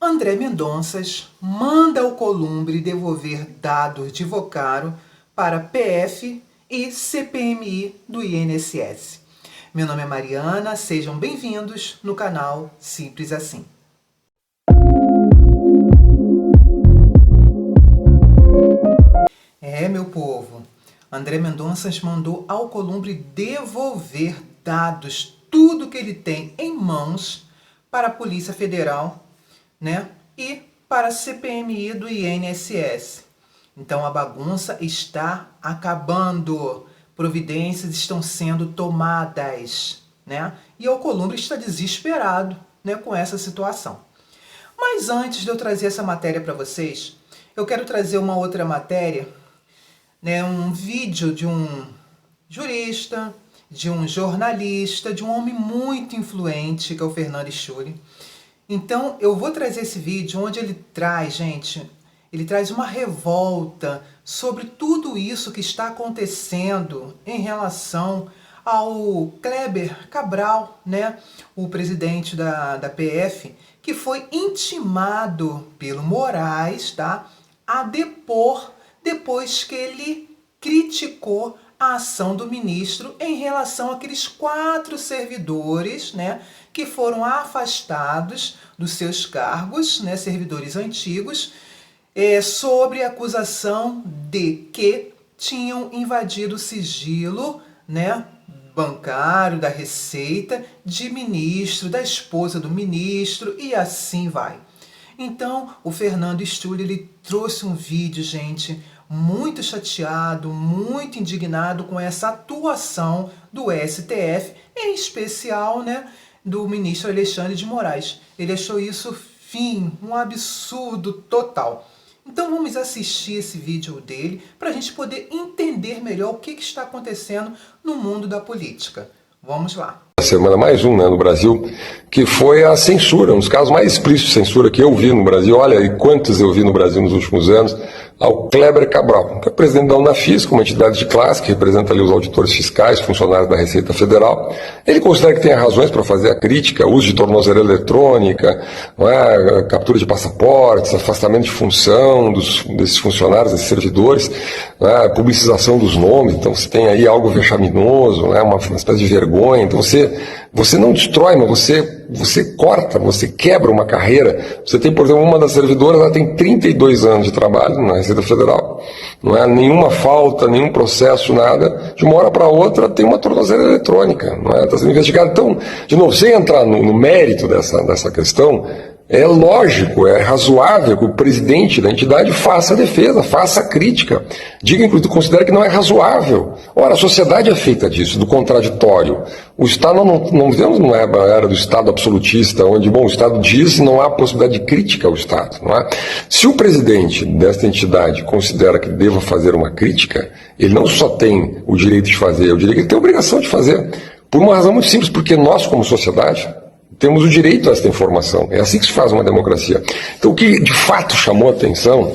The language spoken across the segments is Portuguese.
André Mendonças manda Alcolumbre devolver dados de Vocaro para PF e CPMI do INSS. Meu nome é Mariana, sejam bem-vindos no canal Simples Assim. Meu povo, André Mendonças mandou Alcolumbre devolver dados, tudo que ele tem em mãos, para a Polícia Federal, e para a CPMI do INSS. Então a bagunça está acabando, providências estão sendo tomadas, e Alcolumbre está desesperado, com essa situação. Mas antes de eu trazer essa matéria para vocês, eu quero trazer uma outra matéria, um vídeo de um jurista, de um jornalista, de um homem muito influente, que é o Fernando Ischuri. Então, eu vou trazer esse vídeo onde ele traz, ele traz uma revolta sobre tudo isso que está acontecendo em relação ao Kleber Cabral, o presidente da PF, que foi intimado pelo Moraes, a depor depois que ele criticou a ação do ministro em relação àqueles 4 servidores, que foram afastados dos seus cargos, servidores antigos, sobre a acusação de que tinham invadido o sigilo, bancário, da Receita, de ministro, da esposa do ministro, e assim vai. Então, o Fernando Ischuri, ele trouxe um vídeo, muito chateado, muito indignado com essa atuação do STF, em especial, do ministro Alexandre de Moraes. Ele achou isso, um absurdo total. Então vamos assistir esse vídeo dele para a gente poder entender melhor o que está acontecendo no mundo da política. Vamos lá. A semana mais no Brasil, que foi a censura, um dos casos mais explícitos de censura que eu vi no Brasil, olha, e quantos eu vi no Brasil nos últimos anos, ao Kleber Cabral, que é presidente da Unafisco, uma entidade de classe que representa ali os auditores fiscais, funcionários da Receita Federal. Ele considera que tem razões para fazer a crítica, uso de tornozeleira eletrônica, captura de passaportes, afastamento de função desses funcionários, desses servidores, publicização dos nomes. Então você tem aí algo vexaminoso, uma espécie de vergonha. Então você não destrói, mas você corta, você quebra uma carreira. Você tem, por exemplo, uma das servidoras, ela tem 32 anos de trabalho na Receita Federal, não é nenhuma falta, nenhum processo, nada. De uma hora para outra tem uma tornozeleira eletrônica, está sendo investigado. Então, de novo, sem entrar no mérito dessa questão, é lógico, é razoável que o presidente da entidade faça a defesa, faça a crítica. Diga, inclusive, considera que não é razoável. Ora, a sociedade é feita disso, do contraditório. O Estado, não vivemos numa era do Estado absolutista, onde, o Estado diz e não há possibilidade de crítica ao Estado. Não é? Se o presidente desta entidade considera que deva fazer uma crítica, ele não só tem o direito de fazer, ele tem a obrigação de fazer. Por uma razão muito simples, porque nós, como sociedade, temos o direito a esta informação. É assim que se faz uma democracia. Então, o que de fato chamou a atenção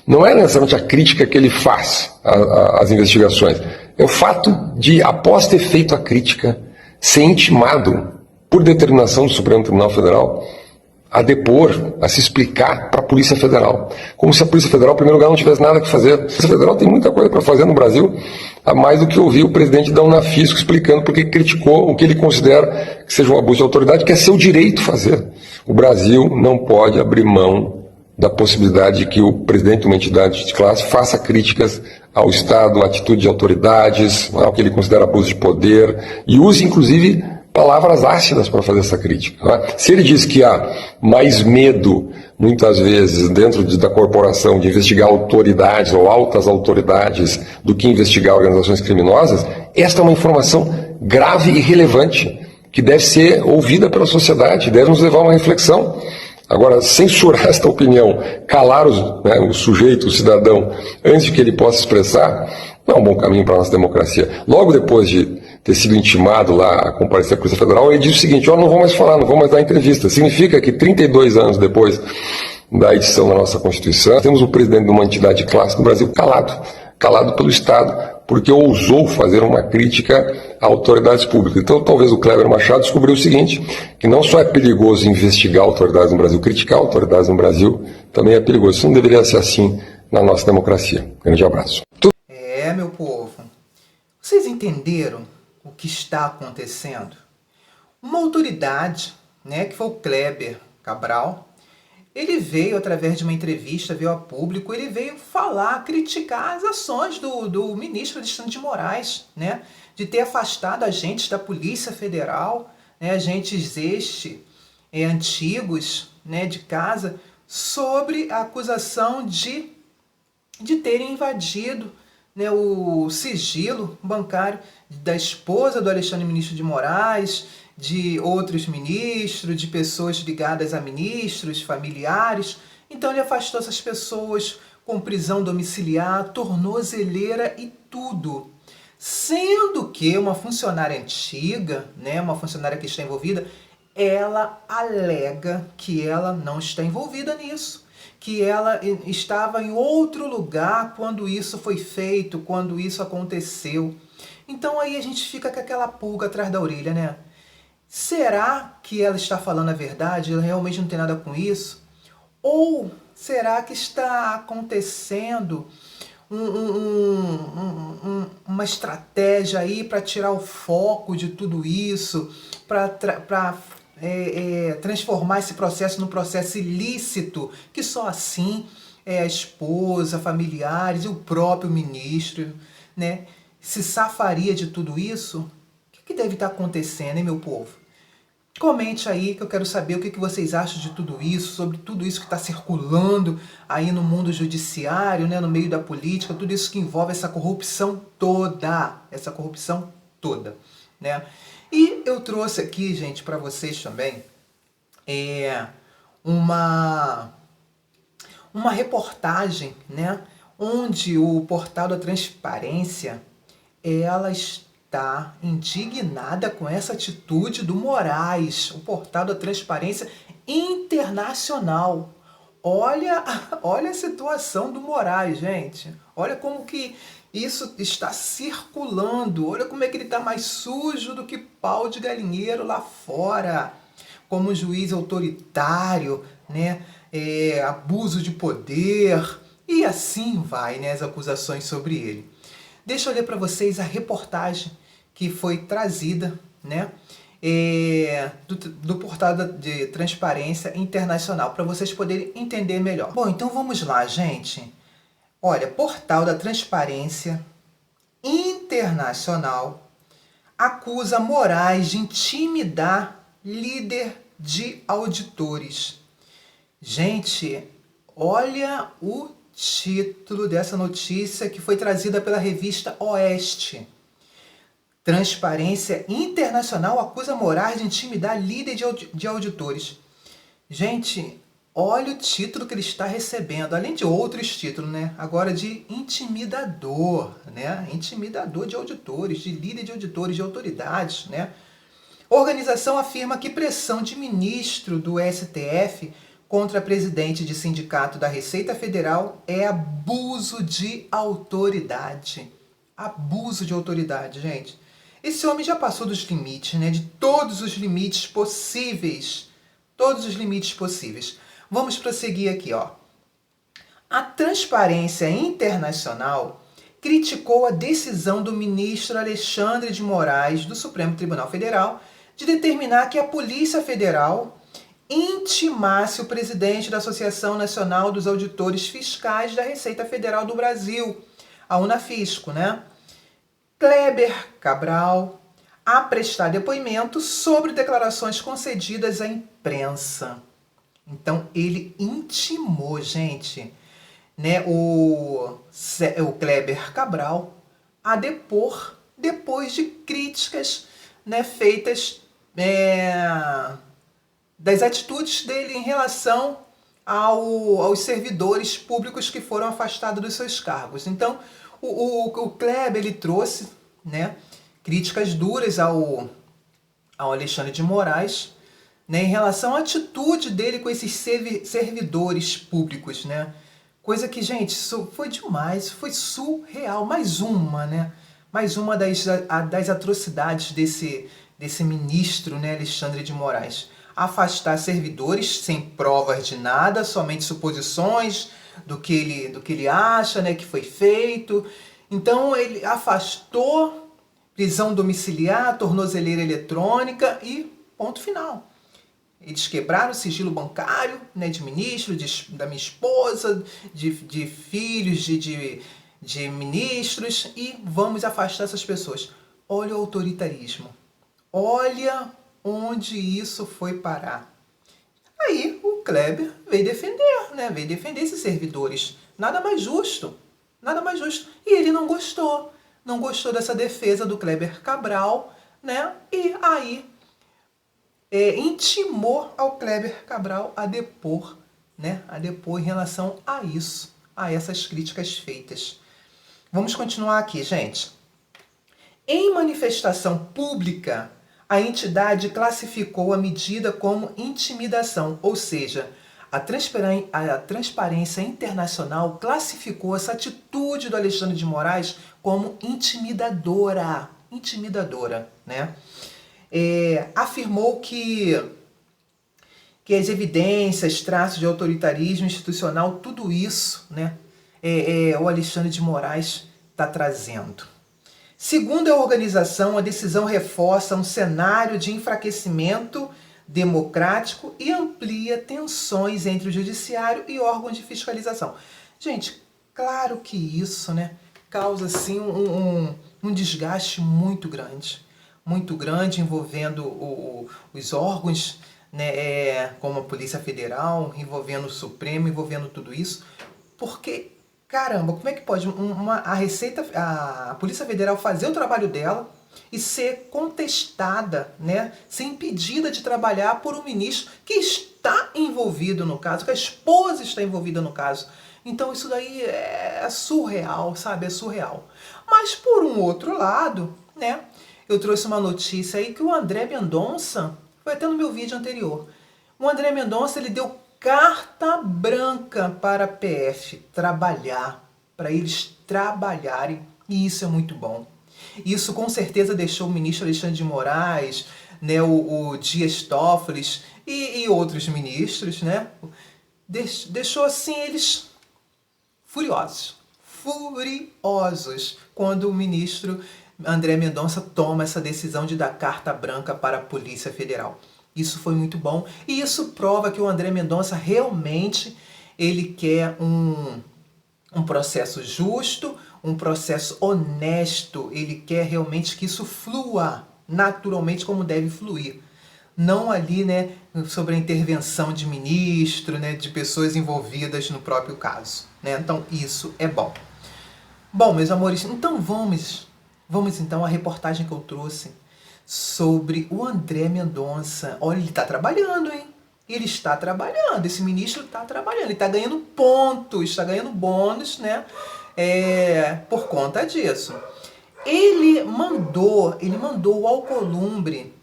não é necessariamente a crítica que ele faz às investigações. É o fato de, após ter feito a crítica, ser intimado por determinação do Supremo Tribunal Federal a depor, a se explicar para a Polícia Federal. Como se a Polícia Federal, em primeiro lugar, não tivesse nada que fazer. A Polícia Federal tem muita coisa para fazer no Brasil, a mais do que ouvir o presidente da Unafisco explicando porque criticou o que ele considera que seja um abuso de autoridade, que é seu direito fazer. O Brasil não pode abrir mão da possibilidade de que o presidente de uma entidade de classe faça críticas ao Estado, à atitude de autoridades, ao que ele considera abuso de poder, e use, inclusive, palavras ácidas para fazer essa crítica. Se ele diz que há mais medo, muitas vezes, dentro da corporação, de investigar autoridades ou altas autoridades do que investigar organizações criminosas, esta é uma informação grave e relevante, que deve ser ouvida pela sociedade, deve nos levar a uma reflexão. Agora, censurar esta opinião, calar o sujeito, o cidadão, antes de que ele possa expressar, não é um bom caminho para a nossa democracia. Logo depois de ter sido intimado lá a comparecer à Polícia Federal, ele diz o seguinte: não vou mais falar, não vou mais dar entrevista. Significa que 32 anos depois da edição da nossa Constituição, temos o presidente de uma entidade de classe no Brasil calado. calado pelo Estado, porque ousou fazer uma crítica a autoridades públicas. Então, talvez o Kleber Machado descobriu o seguinte, que não só é perigoso investigar autoridades no Brasil, criticar autoridades no Brasil também é perigoso. Isso não deveria ser assim na nossa democracia. Grande abraço. Meu povo, vocês entenderam o que está acontecendo? Uma autoridade, né, que foi o Kleber Cabral, ele veio, através de uma entrevista, veio a público, ele veio falar, criticar as ações do ministro Alexandre de Moraes, né, de ter afastado agentes da Polícia Federal, né, agentes antigos, né, de casa, sobre a acusação de terem invadido, né, o sigilo bancário da esposa do Alexandre Ministro de Moraes, de outros ministros, de pessoas ligadas a ministros, familiares. Então ele afastou essas pessoas com prisão domiciliar, tornozeleira e tudo. Sendo que uma funcionária antiga, né, uma funcionária que está envolvida, ela alega que ela não está envolvida nisso, que ela estava em outro lugar quando isso foi feito, quando isso aconteceu. Então aí a gente fica com aquela pulga atrás da orelha, né? Será que ela está falando a verdade? Ela realmente não tem nada com isso? Ou será que está acontecendo uma estratégia aí para tirar o foco de tudo isso, para transformar esse processo num processo ilícito, que só assim a esposa, familiares e o próprio ministro, né, se safaria de tudo isso? O que deve estar acontecendo, hein, meu povo? Comente aí que eu quero saber o que vocês acham de tudo isso, sobre tudo isso que está circulando aí no mundo judiciário, né, no meio da política, tudo isso que envolve essa corrupção toda, né? E eu trouxe aqui, gente, para vocês também, uma reportagem, né, onde o Portal da Transparência, ela está indignada com essa atitude do Moraes, o Portal da Transparência Internacional. Olha a situação do Moraes, gente. Olha como que isso está circulando. Olha como é que ele está mais sujo do que pau de galinheiro lá fora. Como um juiz autoritário, né? Abuso de poder. E assim vai, né, as acusações sobre ele. Deixa eu ler para vocês a reportagem que foi trazida, né, do Portal de Transparência Internacional, para vocês poderem entender melhor. Bom, então vamos lá, gente. Olha, Portal da Transparência Internacional acusa Moraes de intimidar líder de auditores. Gente, olha o título dessa notícia que foi trazida pela revista Oeste. Transparência Internacional acusa Moraes de intimidar líder de auditores. Gente, olha o título que ele está recebendo, além de outros títulos, né? Agora de intimidador, né? Intimidador de auditores, de líder de auditores, de autoridades, né? Organização afirma que pressão de ministro do STF contra presidente de sindicato da Receita Federal é abuso de autoridade. Abuso de autoridade, gente. Esse homem já passou dos limites, né? De todos os limites possíveis. Todos os limites possíveis. Vamos prosseguir aqui, ó. A Transparência Internacional criticou a decisão do ministro Alexandre de Moraes, do Supremo Tribunal Federal, de determinar que a Polícia Federal intimasse o presidente da Associação Nacional dos Auditores Fiscais da Receita Federal do Brasil, a Unafisco, né, Kleber Cabral, a prestar depoimento sobre declarações concedidas à imprensa. Então ele intimou, gente, né, o Kleber Cabral a depor depois de críticas, né, feitas das atitudes dele em relação aos servidores públicos que foram afastados dos seus cargos. Então, o Kleber, ele trouxe, né, críticas duras ao Alexandre de Moraes, né, em relação à atitude dele com esses servidores públicos, né, Coisa que, gente, isso foi demais, foi surreal. Mais uma, né? Mais uma das atrocidades desse ministro, né, Alexandre de Moraes. Afastar servidores sem provas de nada, somente suposições do que ele acha, né, que foi feito. Então ele afastou, prisão domiciliar, tornozeleira eletrônica e ponto final. Eles quebraram o sigilo bancário, né, de ministro, da minha esposa, de filhos de ministros, e vamos afastar essas pessoas. Olha o autoritarismo. Olha onde isso foi parar. Aí o Kleber veio defender, né? Veio defender esses servidores. Nada mais justo. Nada mais justo. E ele não gostou. Não gostou dessa defesa do Kleber Cabral, né? E aí intimou ao Kleber Cabral a depor, né? A depor em relação a isso, a essas críticas feitas. Vamos continuar aqui, gente. Em manifestação pública, a entidade classificou a medida como intimidação, ou seja, a Transparência Internacional classificou essa atitude do Alexandre de Moraes como intimidadora. Intimidadora, né? Afirmou que as evidências, traços de autoritarismo institucional, tudo isso, né, o Alexandre de Moraes está trazendo. Segundo a organização, a decisão reforça um cenário de enfraquecimento democrático e amplia tensões entre o judiciário e órgãos de fiscalização. Gente, claro que isso, né, causa assim um desgaste muito grande envolvendo os órgãos, né, como a Polícia Federal, envolvendo o Supremo, envolvendo tudo isso, porque, caramba, como é que pode a Polícia Federal fazer o trabalho dela e ser contestada, né, ser impedida de trabalhar por um ministro que está envolvido no caso, que a esposa está envolvida no caso? Então isso daí é surreal, sabe? É surreal. Mas por um outro lado, né, eu trouxe uma notícia aí que o André Mendonça, foi até no meu vídeo anterior, o André Mendonça, ele deu carta branca para a PF trabalhar, para eles trabalharem, e isso é muito bom. Isso com certeza deixou o ministro Alexandre de Moraes, né, o Dias Toffoli e outros ministros, né, deixou assim eles furiosos quando o ministro André Mendonça toma essa decisão de dar carta branca para a Polícia Federal. Isso foi muito bom e isso prova que o André Mendonça realmente ele quer um processo justo, um processo honesto. Ele quer realmente que isso flua naturalmente como deve fluir. Não ali, né, sobre a intervenção de ministro, né, de pessoas envolvidas no próprio caso, né? Então isso é bom. Bom, meus amores, então vamos então à reportagem que eu trouxe sobre o André Mendonça. Olha, ele está trabalhando, hein? Ele está trabalhando, esse ministro está trabalhando, ele está ganhando pontos, está ganhando bônus, né? Por conta disso. Ele mandou o Alcolumbre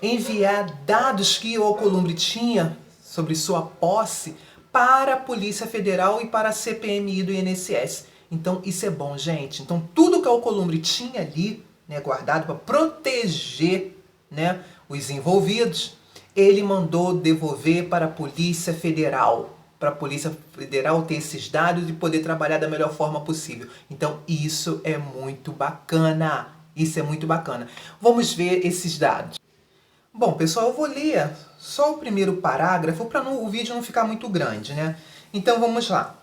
enviar dados que o Alcolumbre tinha sobre sua posse para a Polícia Federal e para a CPMI do INSS. Então isso é bom, gente. Então tudo que o Alcolumbre tinha ali, né, guardado para proteger, né, os envolvidos, ele mandou devolver para a Polícia Federal. Para a Polícia Federal ter esses dados e poder trabalhar da melhor forma possível. Então isso é muito bacana. Isso é muito bacana. Vamos ver esses dados. Bom, pessoal, eu vou ler só o primeiro parágrafo para o vídeo não ficar muito grande, né? Então vamos lá.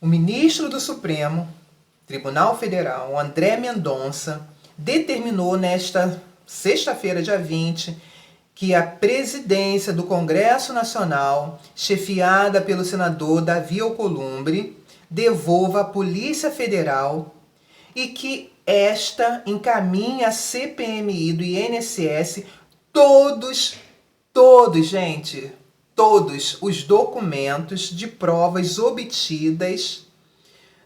O ministro do Supremo Tribunal Federal, André Mendonça, determinou nesta sexta-feira, dia 20, que a presidência do Congresso Nacional, chefiada pelo senador Davi Alcolumbre, devolva à Polícia Federal e que esta encaminhe à CPMI do INSS todos, gente, todos os documentos de provas obtidas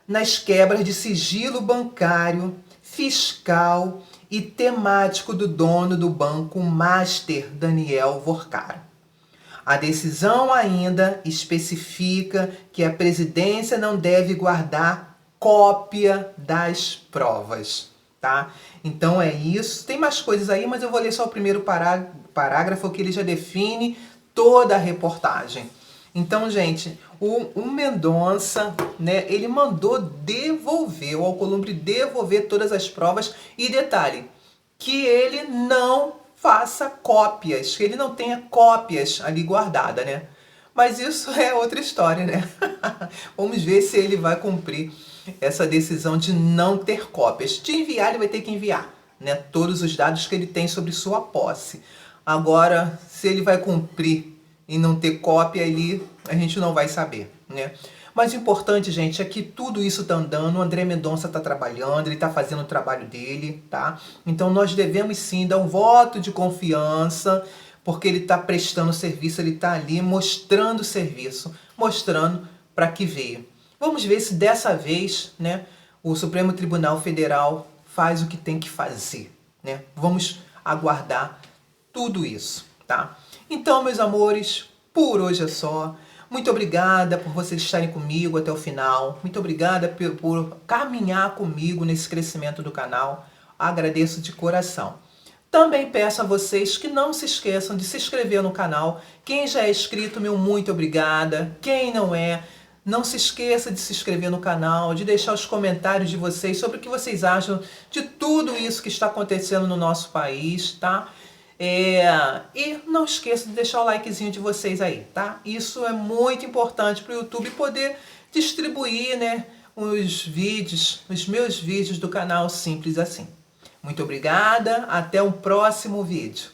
nas quebras de sigilo bancário, fiscal e temático do dono do banco Master Daniel Vorcaro. A decisão ainda especifica que a presidência não deve guardar cópia das provas, tá? Então é isso. Tem mais coisas aí, mas eu vou ler só o primeiro parágrafo que ele já define toda a reportagem. Então, gente, o Mendonça, né, ele mandou devolver, o Alcolumbre devolver todas as provas e detalhe, que ele não faça cópias, que ele não tenha cópias ali guardadas, né? Mas isso é outra história, né? Vamos ver se ele vai cumprir essa decisão de não ter cópias. De enviar, ele vai ter que enviar, né, todos os dados que ele tem sobre sua posse. Agora, se ele vai cumprir e não ter cópia ali, a gente não vai saber, né? Mas o importante, gente, é que tudo isso está andando, o André Mendonça está trabalhando, ele está fazendo o trabalho dele, tá? Então nós devemos sim dar um voto de confiança, porque ele está prestando serviço, ele está ali mostrando serviço, mostrando para que veio. Vamos ver se dessa vez, né, o Supremo Tribunal Federal faz o que tem que fazer, né? Vamos aguardar tudo isso, tá? Então, meus amores, por hoje é só. Muito obrigada por vocês estarem comigo até o final. Muito obrigada por caminhar comigo nesse crescimento do canal. Agradeço de coração. Também peço a vocês que não se esqueçam de se inscrever no canal. Quem já é inscrito, meu muito obrigada. Quem não é, não se esqueça de se inscrever no canal, de deixar os comentários de vocês sobre o que vocês acham de tudo isso que está acontecendo no nosso país, tá? E não esqueça de deixar o likezinho de vocês aí, tá? Isso é muito importante para o YouTube poder distribuir, né, os meus vídeos do canal Simples Assim. Muito obrigada, até um próximo vídeo.